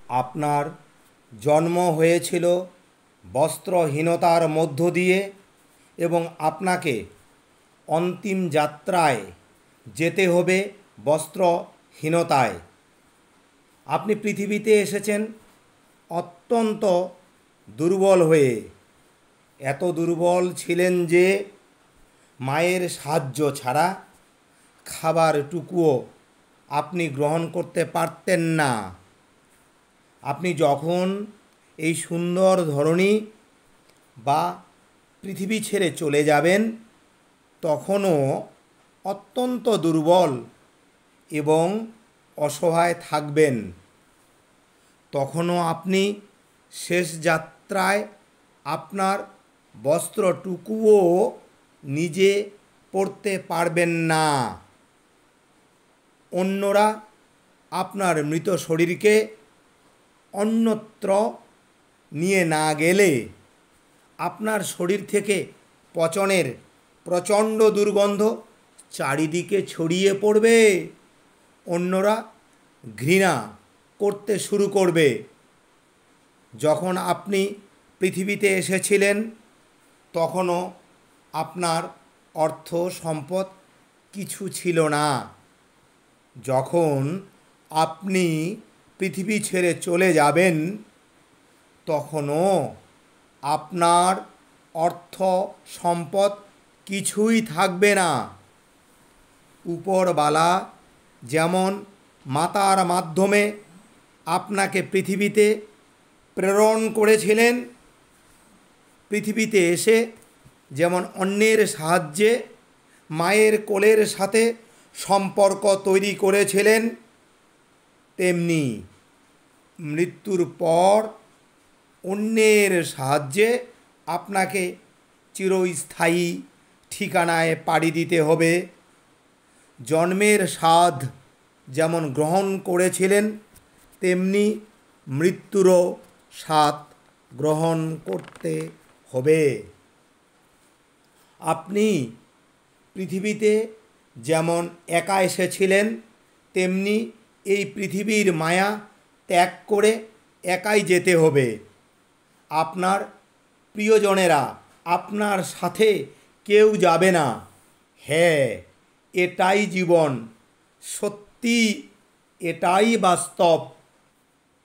আপনার জন্ম হয়েছিল বস্ত্রহীনতার মধ্য দিয়ে এবং আপনাকে অন্তিম যাত্রায় যেতে হবে বস্ত্রহীনতায়। আপনি পৃথিবীতে এসেছেন অত্যন্ত দুর্বল হয়ে। এত দুর্বল ছিলেন যে মায়ের সাহায্য ছাড়া খাবারটুকুও আপনি গ্রহণ করতে পারতেন না। আপনি যখন এই সুন্দর ধরনী বা পৃথিবী ছেড়ে চলে যাবেন তখনও অত্যন্ত দুর্বল এবং অসহায় থাকবেন। তখনও আপনি শেষ যাত্রায় আপনার বস্ত্রটুকুও নিজে পরতে পারবেন না। অন্যরা আপনার মৃত শরীরকে অন্যত্র নিয়ে না গেলে আপনার শরীর থেকে পচনের প্রচণ্ড দুর্গন্ধ চারিদিকে ছড়িয়ে পড়বে। অন্যরা ঘৃণা করতে শুরু করবে। যখন আপনি পৃথিবীতে এসেছিলেন তখনও আপনার অর্থ সম্পদ কিছু ছিল না। যখন আপনি পৃথিবী ছেড়ে চলে যাবেন তখনও আপনার অর্থ সম্পদ কিছুই থাকবে না। উপরওয়ালা যেমন মাতার মাধ্যমে আপনাকে পৃথিবীতে প্রেরণ করেছিলেন, পৃথিবীতে এসে যেমন অন্যের সাহায্যে মায়ের কোলের সাথে সম্পর্ক তৈরি করেছিলেন, তেমনি মৃত্যুর পর অন্যের সাহায্যে আপনাকে চিরস্থায়ী ঠিকানায় পাড়ি দিতে হবে। জন্মের স্বাদ যেমন গ্রহণ করেছিলেন তেমনি মৃত্যুরও স্বাদ গ্রহণ করতে হবে। আপনি পৃথিবীতে যেমন একা এসেছিলেন তেমনি এই পৃথিবীর মায়া ত্যাগ করে একাই যেতে হবে। আপনার প্রিয়জনেরা আপনার সাথে কেউ যাবে না। হ্যাঁ, এটাই জীবন, সত্যি এটাই বাস্তব।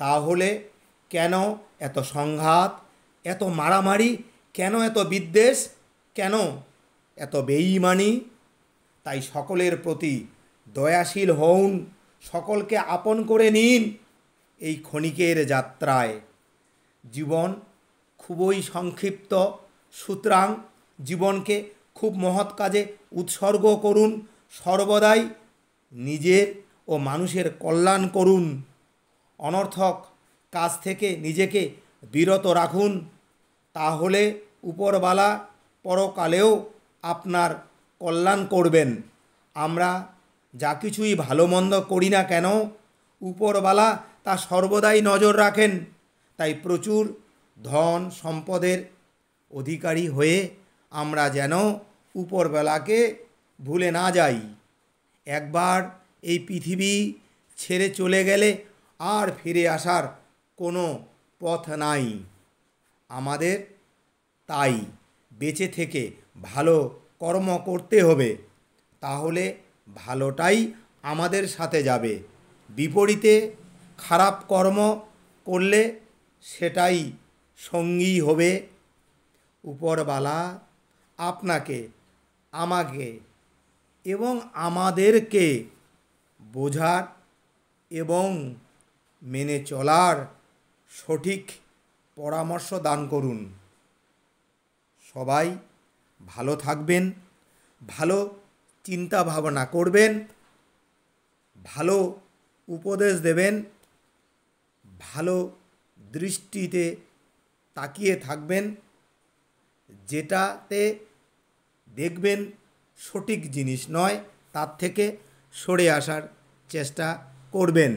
তাহলে কেন এত সংঘাত, এত মারামারি, কেন এত বিদ্বেষ, কেন এত বেঈমানি? তাই সকলের প্রতি দয়াশীল হন, সকলকে আপন করে নিন। এই ক্ষণিকের যাত্রায় জীবন খুবই সংক্ষিপ্ত, সুতরাং জীবনকে খুব মহৎ কাজে উৎসর্গ করুন। সর্বদাই নিজের ও মানুষের কল্যাণ করুন। অনর্থক কাজ থেকে নিজেকে বিরত রাখুন। তাহলে উপরওয়ালা পরকালেও আপনার কল্যাণ করবেন। আমরা যা কিছুই ভালো মন্দ করি না কেন উপরওয়ালা তা সর্বদাই নজর রাখেন। তাই প্রচুর ধন সম্পদের অধিকারী হয়ে আমরা যেন উপরওয়ালাকে ভুলে না যাই। একবার এই পৃথিবী ছেড়ে চলে গেলে আর ফিরে আসার কোনো পথ নাই। আমাদের তাই বেঁচে থেকে ভালো কর্ম করতে হবে, তাহলে ভালোটাই আমাদের সাথে যাবে। বিপরীতে খারাপ কর্ম করলে সেটাই সঙ্গী হবে। উপরওয়ালা আপনাকে, আমাকে এবং আমাদেরকে বোঝার এবং মেনে চলার সঠিক পরামর্শ দান করুন। সবাই ভালো থাকবেন, ভালো চিন্তা ভাবনা করবেন, ভালো উপদেশ দেবেন, ভালো দৃষ্টিতে তাকিয়ে থাকবেন। যেটাতে দেখবেন সঠিক জিনিস নয় তার থেকে সরে আসার চেষ্টা করবেন।